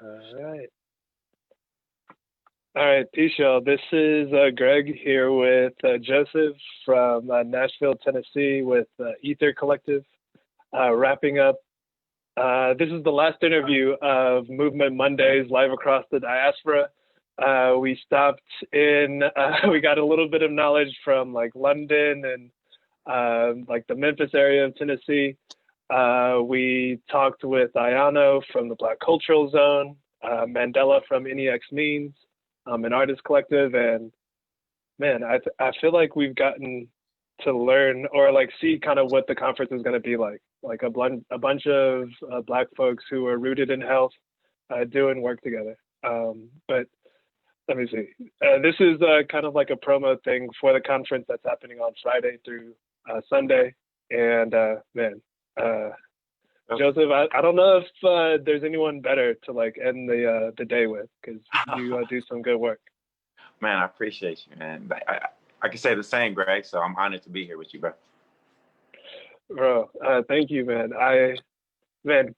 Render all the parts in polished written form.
All right. All right, peace, y'all. This is Greg here with Joseph from Nashville, Tennessee, with Ether Collective, wrapping up. This is the last interview of Movement Mondays live across the Diaspora. We stopped in, we got a little bit of knowledge from like London and like the Memphis area of Tennessee. We talked with Ayano from the Black Cultural Zone, Mandela from NEX Means, an artist collective, and man, I feel like we've gotten to learn or like see kind of what the conference is going to be like a bunch of Black folks who are rooted in health, doing work together. But let me see. This is kind of like a promo thing for the conference that's happening on Friday through Sunday, and man. Joseph, I don't know if there's anyone better to like end the day with, because you do some good work. Man, I appreciate you, man. I can say the same, Greg. So I'm honored to be here with you, bro. Bro, thank you, man.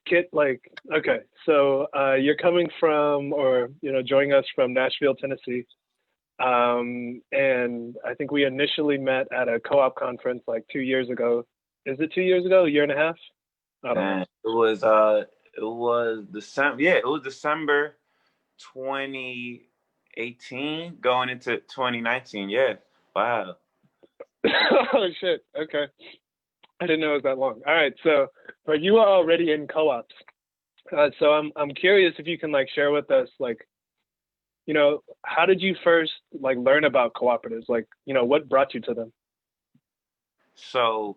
Kit, like, okay, so you're coming from, or joining us from Nashville, Tennessee, and I think we initially met at a co-op conference like 2 years ago. Is it 2 years ago? A year and a half? I don't know. It was December. Yeah, it was December 2018 going into 2019. Yeah. Wow. Oh shit. Okay. I didn't know it was that long. All right. So, but you are already in co-ops. So I'm curious if you can like share with us, like, how did you first like learn about cooperatives? Like, what brought you to them? So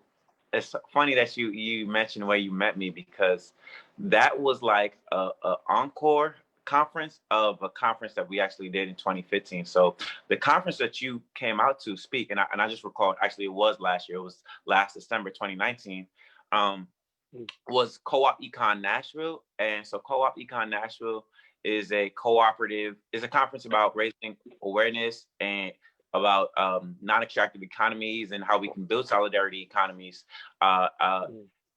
it's funny that you mentioned where you met me, because that was like a encore conference of a conference that we actually did in 2015. So the conference that you came out to speak, and I just recalled, actually it was last year, it was last December 2019, was Co-op Econ Nashville. And so Co-op Econ Nashville is a conference about raising awareness and about non-extractive economies and how we can build solidarity economies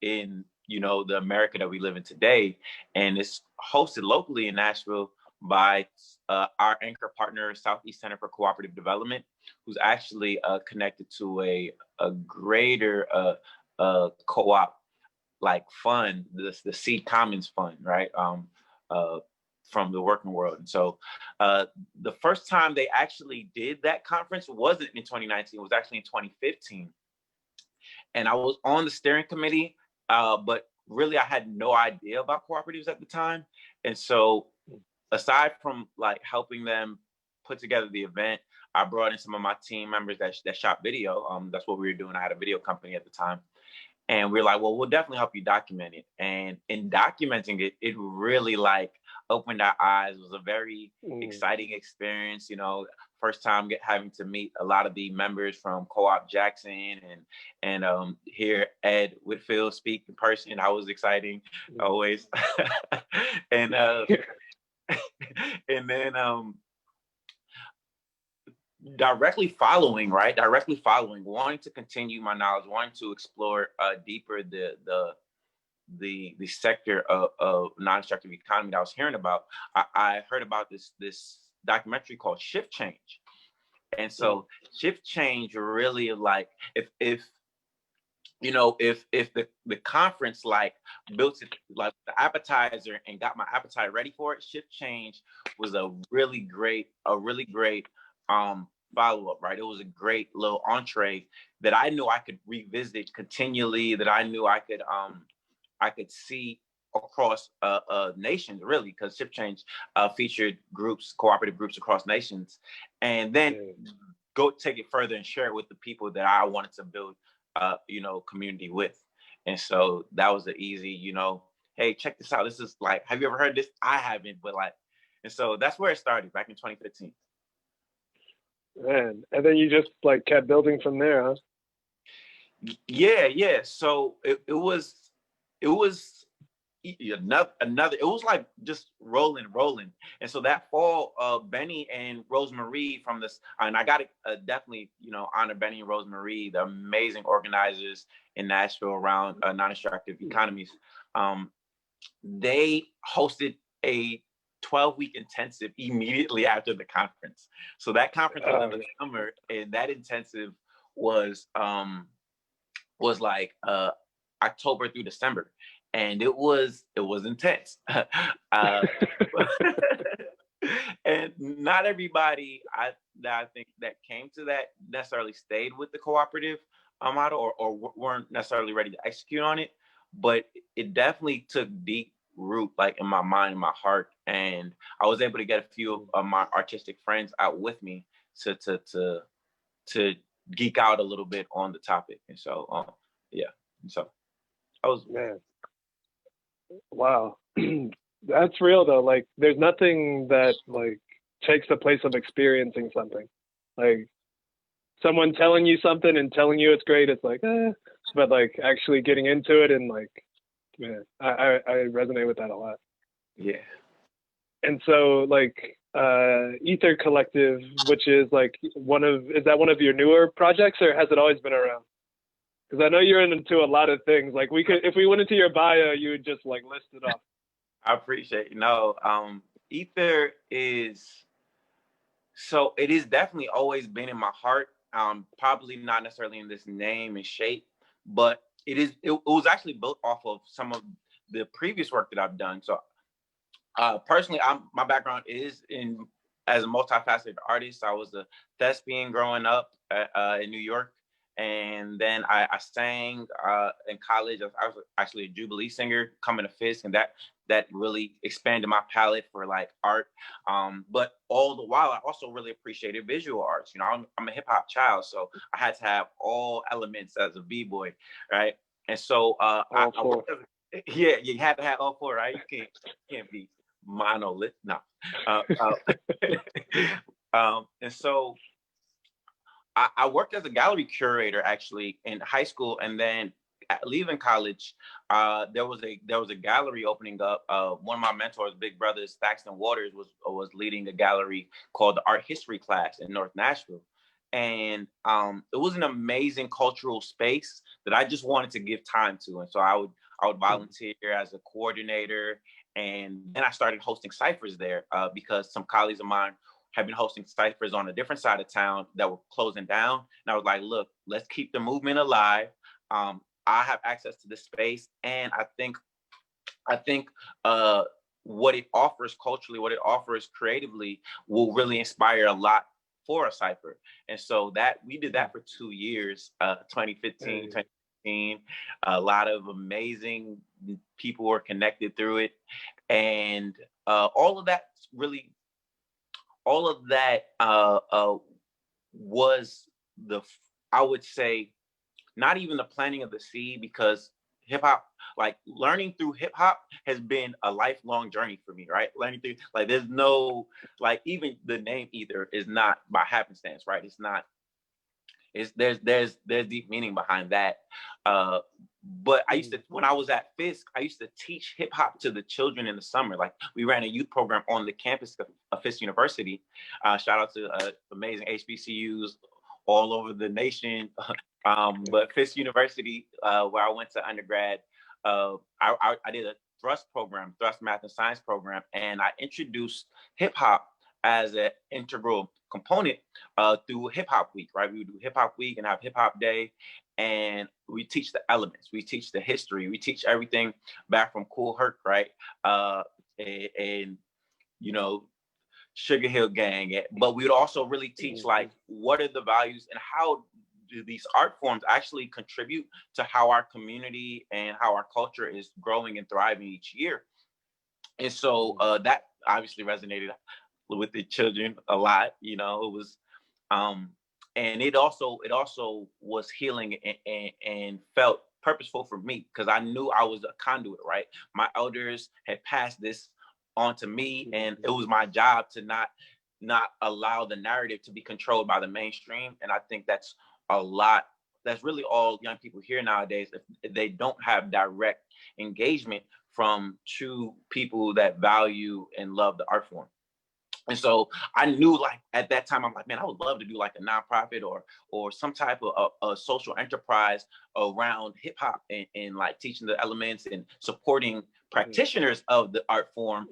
in the America that we live in today. And it's hosted locally in Nashville by our anchor partner, Southeast Center for Cooperative Development, who's actually connected to a greater co-op like fund, the Seed Commons Fund, right? From the working world. And so the first time they actually did that conference wasn't in 2019, it was actually in 2015. And I was on the steering committee, but really I had no idea about cooperatives at the time. And so aside from like helping them put together the event, I brought in some of my team members that shot video. That's what we were doing. I had a video company at the time. And we were like, well, we'll definitely help you document it. And in documenting it, it really like opened our eyes. It was a very exciting experience. First time having to meet a lot of the members from Co-op Jackson and hear Ed Whitfield speak in person. That was exciting always. And and then directly following, wanting to continue my knowledge, wanting to explore deeper the sector of non-extractive economy that I was hearing about. I heard about this documentary called Shift Change. And so Shift Change really, like, if the conference like built it like the appetizer and got my appetite ready for it, Shift Change was a really great follow-up, right? It was a great little entree that I knew I could revisit continually, that I knew I could see across nations, really, because Shift Change featured cooperative groups across nations, and then go take it further and share it with the people that I wanted to build community with. And so that was the easy, hey, check this out. This is like, have you ever heard this? I haven't, but like, and so that's where it started back in 2015. Man, and then you just like kept building from there, huh? Yeah. So it was another. It was like just rolling. And so that fall, Benny and Rosemarie from this, and I got to definitely honor Benny and Rosemarie, the amazing organizers in Nashville around non-extractive economies. They hosted a 12-week intensive immediately after the conference. So that conference was in the summer, and that intensive was like October through December, and it was intense. And not everybody that I think that came to that necessarily stayed with the cooperative model or weren't necessarily ready to execute on it, but it definitely took deep root like in my mind and my heart, and I was able to get a few of my artistic friends out with me to geek out a little bit on the topic. And so yeah, and so I was, man, wow. That's real though. Like there's nothing that like takes the place of experiencing something. Like someone telling you something and telling you it's great, it's like but like actually getting into it and like, man, I resonate with that a lot. yeah. And so like Ether Collective, which is like is that one of your newer projects, or has it always been around? Because I know you're into a lot of things. Like if we went into your bio, you would just like list it off. I appreciate it. No, Ether is, so it is definitely always been in my heart. Probably not necessarily in this name and shape, but it was actually built off of some of the previous work that I've done. So personally, my background is as a multifaceted artist. I was a thespian growing up in New York. And then I sang in college. I was actually a Jubilee singer coming to Fisk, and that really expanded my palette for like art. But all the while, I also really appreciated visual arts. You know, I'm a hip hop child, so I had to have all elements as a b-boy, right? And so I yeah, you had to have all four, right? You can't be monolith, no. And so I worked as a gallery curator actually in high school, and then leaving college, there was a gallery opening up. One of my mentors, big brother Thaxton Waters, was leading a gallery called the Art History Class in North Nashville, and it was an amazing cultural space that I just wanted to give time to, and so I would volunteer as a coordinator, and then I started hosting ciphers there because some colleagues of mine had been hosting ciphers on a different side of town that were closing down. And I was like, look, let's keep the movement alive. I have access to this space. And I think what it offers culturally, what it offers creatively will really inspire a lot for a cipher. And so that we did that for 2 years, 2015, 2016. A lot of amazing people were connected through it. And all of that was I would say, not even the planting of the seed, because hip hop, like learning through hip hop has been a lifelong journey for me, right? Learning through, like, there's no, like, even the name Ether is not by happenstance, right? It's not, there's deep meaning behind that. But I used to, when I was at Fisk, I used to teach hip hop to the children in the summer. Like we ran a youth program on the campus of Fisk University. Shout out to amazing HBCUs all over the nation. But Fisk University, where I went to undergrad, I did a thrust math and science program, and I introduced hip hop as an integral component through Hip Hop Week, right? We would do Hip Hop Week and have Hip Hop Day, and we teach the elements, we teach the history, we teach everything back from Cool Herc, right? And you know, Sugar Hill Gang, but we would also really teach like what are the values and how do these art forms actually contribute to how our community and how our culture is growing and thriving each year. And so that obviously resonated with the children a lot. You know, it was and it also was healing and felt purposeful for me, because I knew I was a conduit, right? My elders had passed this on to me, and it was my job to not allow the narrative to be controlled by the mainstream. And I think that's really all young people hear nowadays, if they don't have direct engagement from true people that value and love the art form. And so I knew, like, at that time, I'm like, man, I would love to do like a nonprofit or some type of a social enterprise around hip hop and like teaching the elements and supporting practitioners of the art form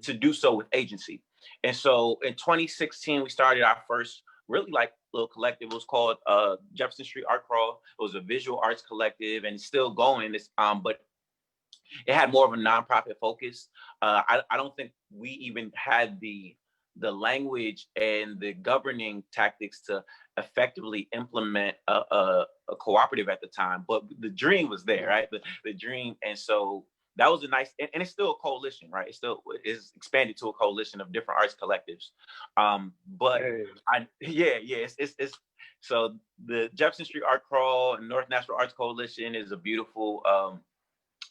to do so with agency. And so in 2016, we started our first really like little collective. It was called Jefferson Street Art Crawl. It was a visual arts collective, and it's still going. But it had more of a nonprofit focus. I don't think we even had the language and the governing tactics to effectively implement a cooperative at the time, but the dream was there, right? The dream. And so that was a nice, and it's still a coalition, right? It still is expanded to a coalition of different arts collectives. But it's so the Jefferson Street Art Crawl and North Nashville Arts Coalition is a beautiful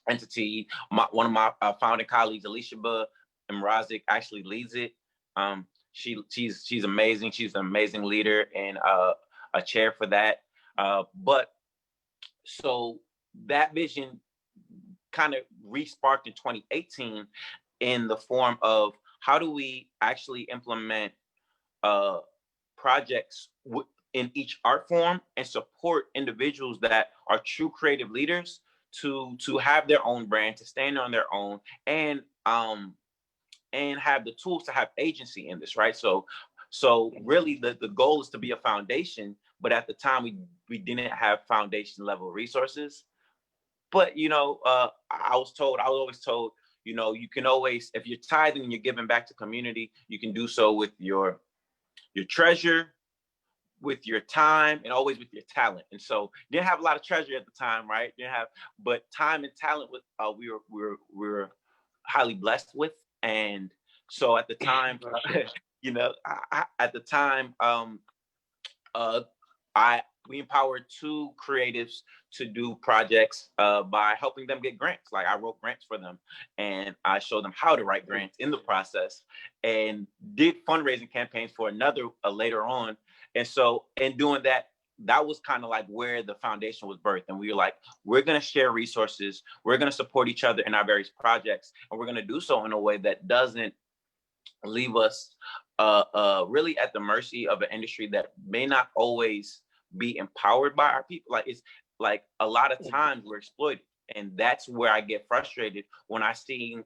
entity. One of my founding colleagues, Alicia Mrazik, actually leads it. She's amazing. She's an amazing leader and a chair for that. But so that vision kind of re-sparked in 2018 in the form of how do we actually implement projects in each art form and support individuals that are true creative leaders to have their own brand, to stand on their own, and have the tools to have agency in this, right? So really the goal is to be a foundation, but at the time we didn't have foundation level resources. But I was always told, you can always, if you're tithing and you're giving back to community, you can do so with your treasure, with your time, and always with your talent. And so didn't have a lot of treasure at the time, right? But time and talent we were highly blessed with. And so at the time, we empowered two creatives to do projects by helping them get grants. Like, I wrote grants for them, and I showed them how to write grants in the process, and did fundraising campaigns for another later on. And so in doing that, that was kind of like where the foundation was birthed. And we were like, we're going to share resources. We're going to support each other in our various projects. And we're going to do so in a way that doesn't leave us really at the mercy of an industry that may not always be empowered by our people. Like, it's like a lot of times we're exploited. And that's where I get frustrated when I see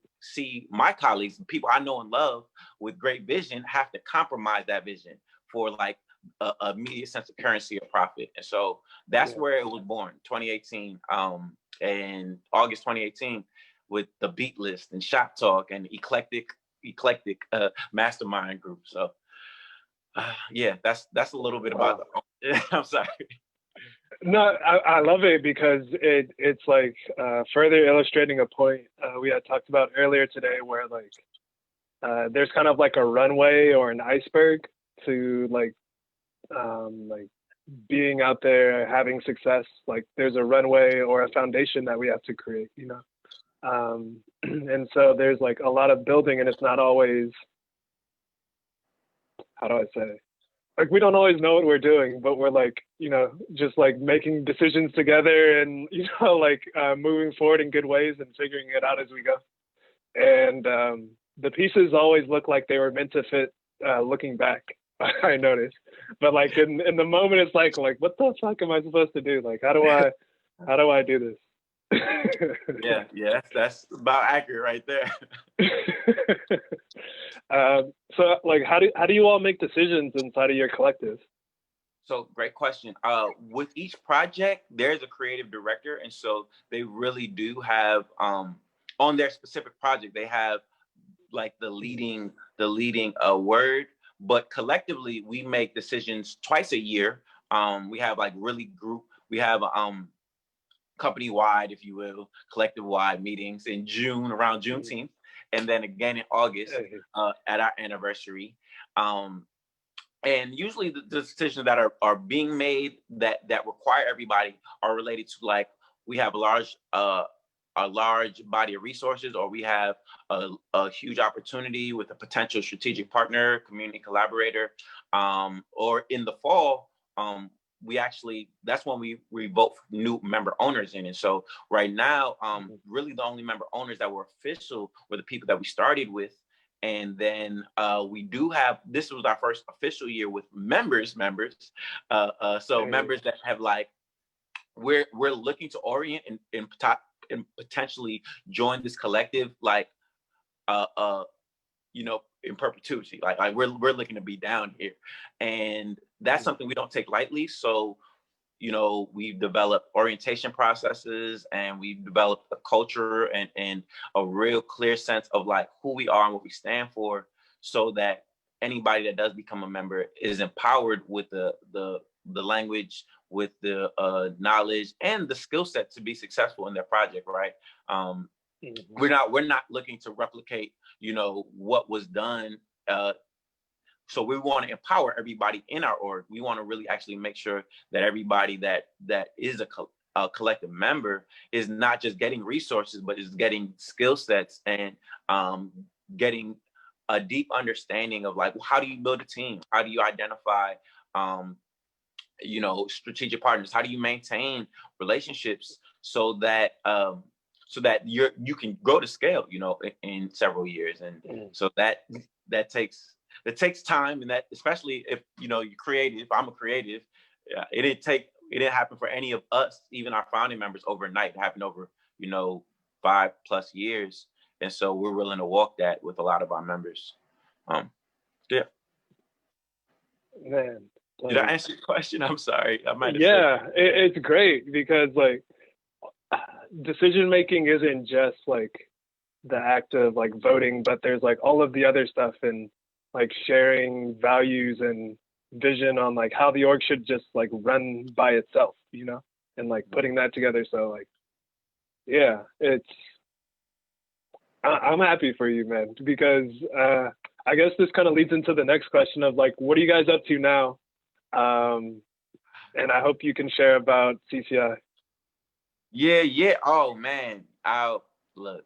my colleagues, people I know and love with great vision, have to compromise that vision for like a immediate sense of currency or profit. And so that's where it was born, 2018, and August 2018, with the Beat List and Shop Talk and eclectic mastermind group. So that's a little bit about I'm sorry. No, I love it because it's like further illustrating a point we had talked about earlier today, where like there's kind of like a runway or an iceberg to like being out there, having success. Like, there's a runway or a foundation that we have to create, and so there's like a lot of building, and it's not always, how do I say, like, we don't always know what we're doing, but we're like, just like making decisions together and, like moving forward in good ways and figuring it out as we go. And the pieces always look like they were meant to fit looking back, I noticed. But like in the moment, it's like, what the fuck am I supposed to do? Like, how do I do this? yeah, that's about accurate right there. So like, how do you all make decisions inside of your collective? So, great question. With each project, there's a creative director, and so they really do have on their specific project, they have like the leading word. But collectively, we make decisions twice a year. We have like we have company-wide, if you will, collective-wide meetings in June, around Juneteenth, and then again in August at our anniversary. And usually the decisions that are being made that require everybody are related to, like, we have a large body of resources, or we have a huge opportunity with a potential strategic partner, community collaborator, or in the fall, that's when we vote for new member owners in. And so right now, really the only member owners that were official were the people that we started with. And then we do have, this was our first official year with members. So members that have like, we're looking to orient and potentially join this collective, like, in perpetuity. Like we're looking to be down here, and that's something we don't take lightly. So, we've developed orientation processes, and we've developed a culture and a real clear sense of like who we are and what we stand for, so that anybody that does become a member is empowered with the language, with the knowledge and the skill set to be successful in their project, right? We're not looking to replicate, what was done. So we want to empower everybody in our org. We want to really actually make sure that everybody that is a collective member is not just getting resources, but is getting skill sets and getting a deep understanding of like, how do you build a team? How do you identify, strategic partners? How do you maintain relationships so that you can grow to scale, in several years? And so that takes time, and that, especially if you're creative. I'm a creative. It didn't happen for any of us, even our founding members, overnight. It happened over 5+ years, and so we're willing to walk that with a lot of our members. Yeah. Man, like, did I answer your question? I'm sorry, I might have said. It's great, because like decision making isn't just like the act of like voting, but there's like all of the other stuff, and like sharing values and vision on like how the org should just like run by itself, and like putting that together. So like, yeah, I'm happy for you, man, because I guess this kind of leads into the next question of like, what are you guys up to now? And I hope you can share about CCI. Yeah. Oh man, look,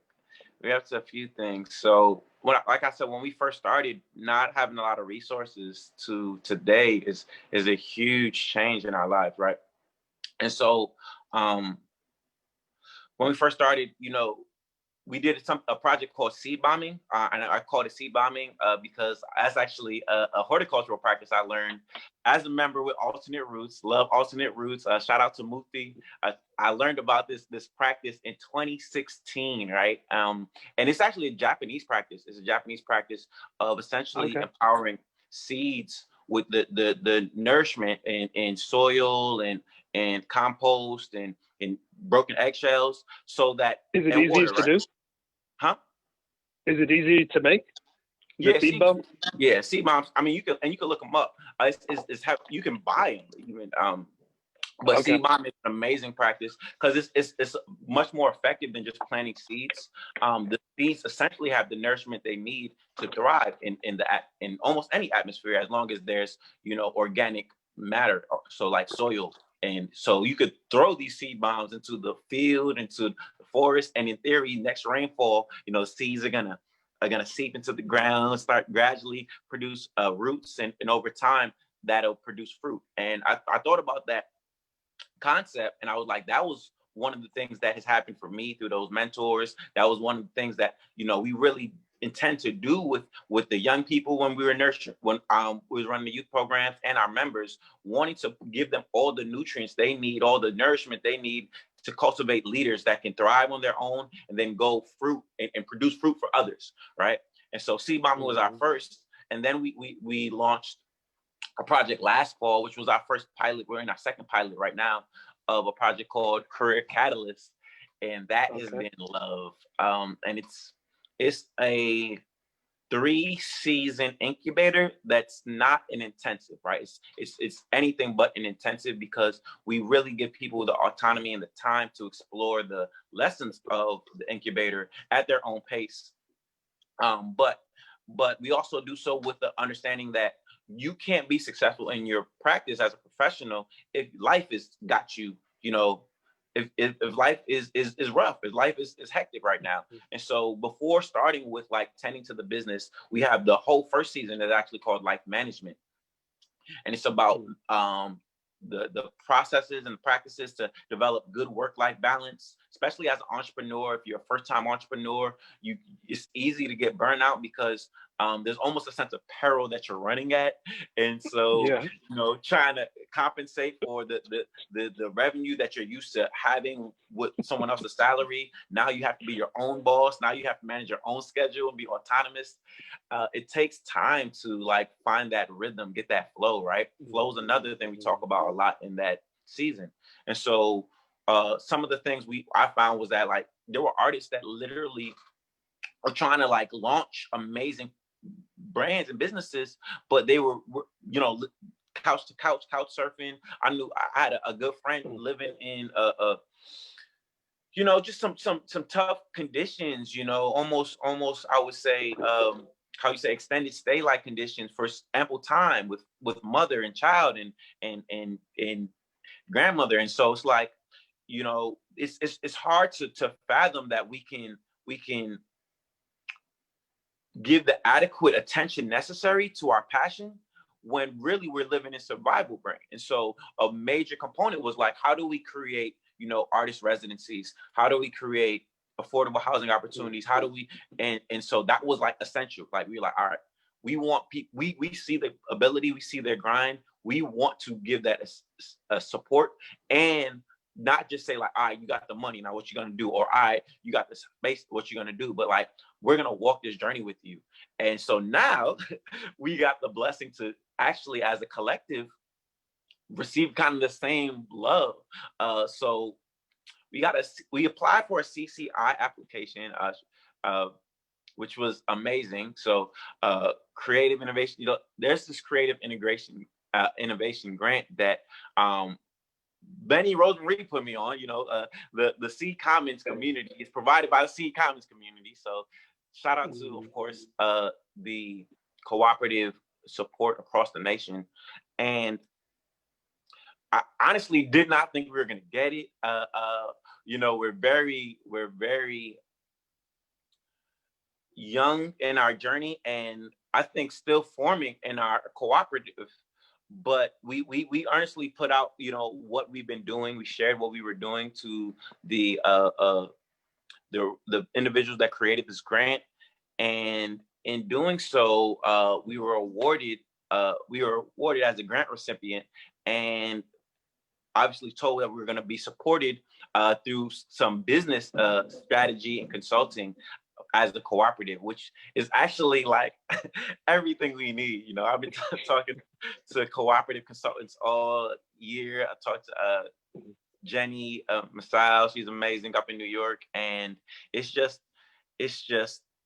we have to a few things. So like I said, when we first started, not having a lot of resources to today is a huge change in our lives, right? And so when we first started, we did a project called seed bombing, and I called it seed bombing because that's actually a horticultural practice I learned as a member with alternate roots. Love alternate roots. Shout out to Mufti. I learned about this practice in 2016, right? And it's actually a Japanese practice. It's a Japanese practice of essentially empowering seeds with the nourishment in soil and compost and broken eggshells, so that is it easy water, to do? Huh? Is it easy to make? Seed bombs. Yeah, seed bombs. I mean, you can look them up. You can buy them even. But seed bomb is an amazing practice because it's much more effective than just planting seeds. The seeds essentially have the nourishment they need to thrive in almost any atmosphere, as long as there's organic matter, so like soil. And so you could throw these seed bombs into the field, into the forest, and in theory, next rainfall, seeds are gonna seep into the ground, start gradually produce roots, and over time that'll produce fruit. And I thought about that concept, and I was like, that was one of the things that has happened for me through those mentors. That was one of the things that we really intend to do with the young people when we were nurturing, when we was running the youth programs, and our members, wanting to give them all the nutrients they need, all the nourishment they need to cultivate leaders that can thrive on their own and then go fruit and produce fruit for others, right? And so seed bombing was our first, and then we launched a project last fall, which was our first pilot. We're in our second pilot right now of a project called Career Catalyst, and that has been love. And it's a 3-season incubator that's not an intensive, right? It's anything but an intensive, because we really give people the autonomy and the time to explore the lessons of the incubator at their own pace. But we also do so with the understanding that you can't be successful in your practice as a professional if life has got you, if life is rough, if life is hectic right now. And so before starting with like tending to the business, we have the whole first season that's actually called Life Management. And it's about the processes and practices to develop good work-life balance, especially as an entrepreneur, if you're a first-time entrepreneur, it's easy to get burnt out because there's almost a sense of peril that you're running at. And so, Yeah. Trying to compensate for the revenue that you're used to having with someone else's salary. Now you have to be your own boss. Now you have to manage your own schedule and be autonomous. It takes time to like find that rhythm, get that flow, right? Flow is another thing we talk about a lot in that season. And so some of the things I found was that like there were artists that literally are trying to like launch amazing brands and businesses, but they were couch to couch surfing. I had a good friend living in just some tough conditions, almost I would say how you say extended stay like conditions for ample time with mother and child and grandmother. And so it's like, it's hard to fathom that we can give the adequate attention necessary to our passion when really we're living in survival brain. And so a major component was like, how do we create, artist residencies? How do we create affordable housing opportunities? How do we, and so that was like essential. Like we were like, all right, we want people, we see the ability, we see their grind. We want to give that a support, and not just say like, all right, you got the money, now what you're gonna do? Or all right, you got the space, what you're gonna do? But like, we're gonna walk this journey with you. And so now we got the blessing to actually, as a collective, receive kind of the same love. So we applied for a CCI application, which was amazing. So creative innovation, there's this creative innovation grant that Benny Rosenreed put me on. The C Commons community is provided by the C Commons community. So shout out to, of course, the cooperative support across the nation. And I honestly did not think we were going to get it. We're very young in our journey, and I think still forming in our cooperative. But we earnestly put out, what we've been doing. We shared what we were doing to the individuals that created this grant, and in doing so, we were awarded as a grant recipient, and obviously told that we were going to be supported through some business strategy and consulting as the cooperative, which is actually like everything we need. I've been talking to cooperative consultants all year. I talked to Jenny Masao. She's amazing up in New York. And it's just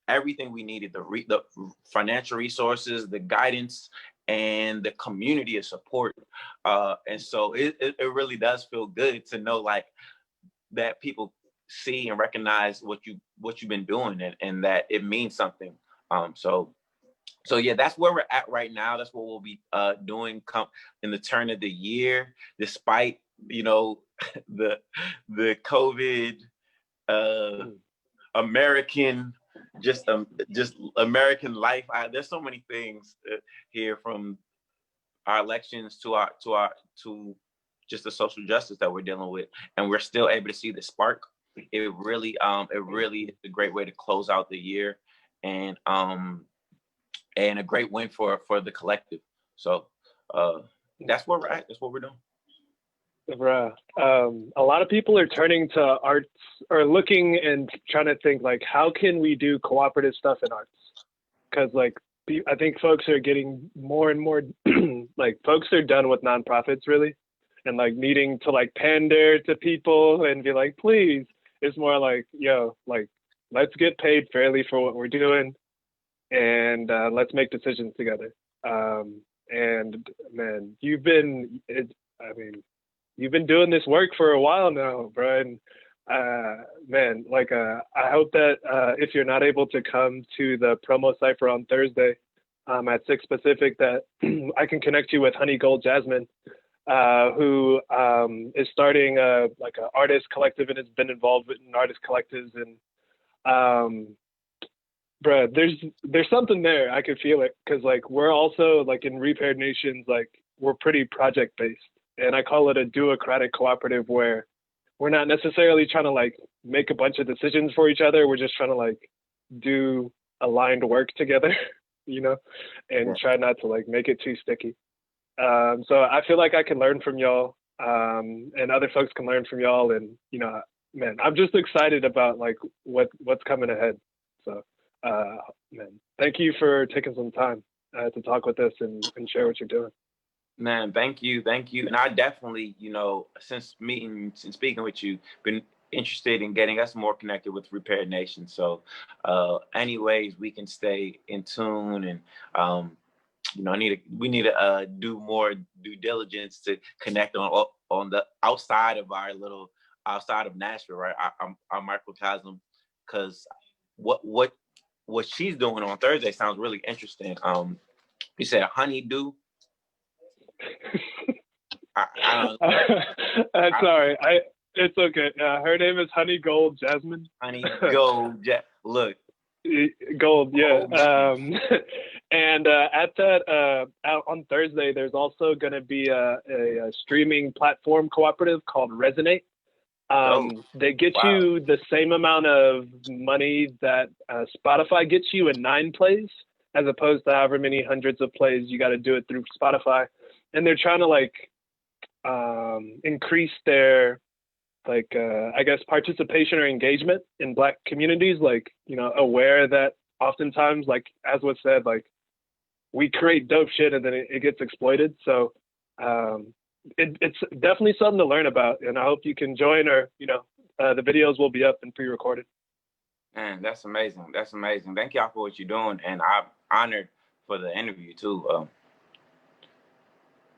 everything we needed, the financial resources, the guidance, and the community of support. And so it really does feel good to know like that people see and recognize what you've been doing, and that it means something. So yeah, that's where we're at right now. That's what we'll be doing in the turn of the year, despite the COVID American just American life. There's so many things here, from our elections to just the social justice that we're dealing with, and we're still able to see the spark. It really is a great way to close out the year, and a great win for the collective. So that's where we're at. That's what we're doing. A lot of people are turning to arts, or looking and trying to think like, how can we do cooperative stuff in arts? Because like, I think folks are getting more and more like, folks are done with nonprofits really, and like needing to like pander to people and be like, please. It's more like, yo, like, let's get paid fairly for what we're doing, and let's make decisions together. And man, you've been doing this work for a while now, bro. And man, like, I hope that if you're not able to come to the promo cipher on Thursday at 6 Pacific, that I can connect you with Honey Gold Jasmine, who is starting like an artist collective and has been involved in artist collectives. And bro, there's something there. I could feel it, because like, we're also like in Repaired Nations, like we're pretty project based, and I call it a duocratic cooperative, where we're not necessarily trying to like make a bunch of decisions for each other. We're just trying to like do aligned work together, you know, and try not to like make it too sticky. So I feel like I can learn from y'all, and other folks can learn from y'all. And, you know, man, I'm just excited about like what's coming ahead. So, man, thank you for taking some time to talk with us and share what you're doing. Man, thank you. And I definitely, you know, since speaking with you, been interested in getting us more connected with Repair Nation. So, anyways, we can stay in tune, and you know, we need to do more due diligence to connect on the outside of Nashville, right? Our microcosm, because what she's doing on Thursday sounds really interesting. You said honeydew. I don't know. Sorry, it's okay. Her name is Honey Gold Jasmine. Honey Gold, look. Gold, yeah. And at that, out on Thursday, there's also going to be a streaming platform cooperative called Resonate. They get you the same amount of money that Spotify gets you in 9 plays, as opposed to however many hundreds of plays you got to do it through Spotify. And they're trying to like increase their I guess participation or engagement in Black communities, like, you know, aware that oftentimes, like as was said, like we create dope shit and then it gets exploited. So it's definitely something to learn about, and I hope you can join, or, you know, the videos will be up and pre-recorded. Man, that's amazing. Thank y'all for what you're doing, and I'm honored for the interview too.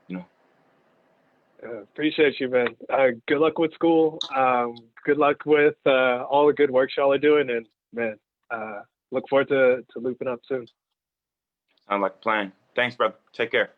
You know. Appreciate you, man. Good luck with school. Good luck with all the good work y'all are doing, and man, look forward to looping up soon. Sounds like a plan. Thanks, brother. Take care.